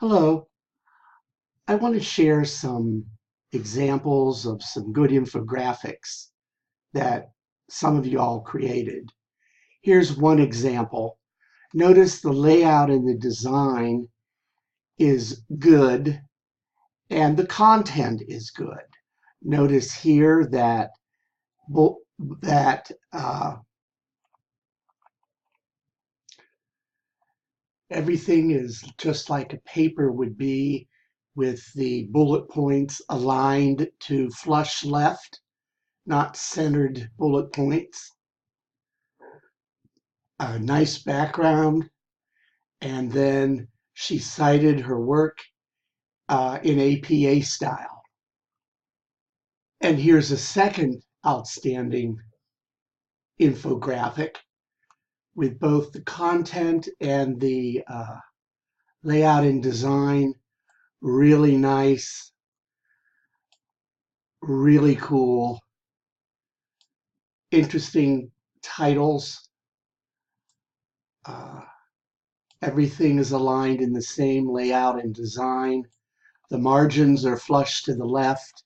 Hello, I want to share some examples of some good infographics that some of you all created. Here's one example. Notice the layout and the design is good and the content is good. Notice here that everything is just like a paper would be, with the bullet points aligned to flush left, not centered bullet points. A nice background, and then she cited her work in APA style. And here's a second outstanding infographic with both the content and the layout and design. Really nice, really cool, interesting titles. Everything is aligned in the same layout and design. The margins are flush to the left.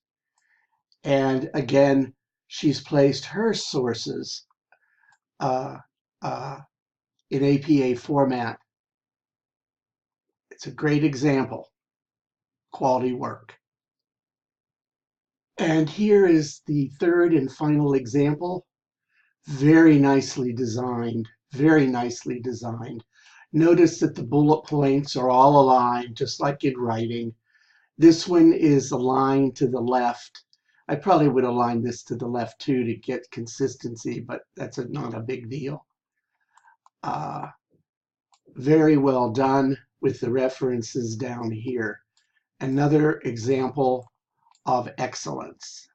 And again, she's placed her sources in APA format. It's a great example. Quality work. And here is the third and final example. Very nicely designed, very nicely designed. Notice that the bullet points are all aligned, just like in writing. This one is aligned to the left. I probably would align this to the left too to get consistency, but that's not a big deal. Very well done with the references down here. Another example of excellence.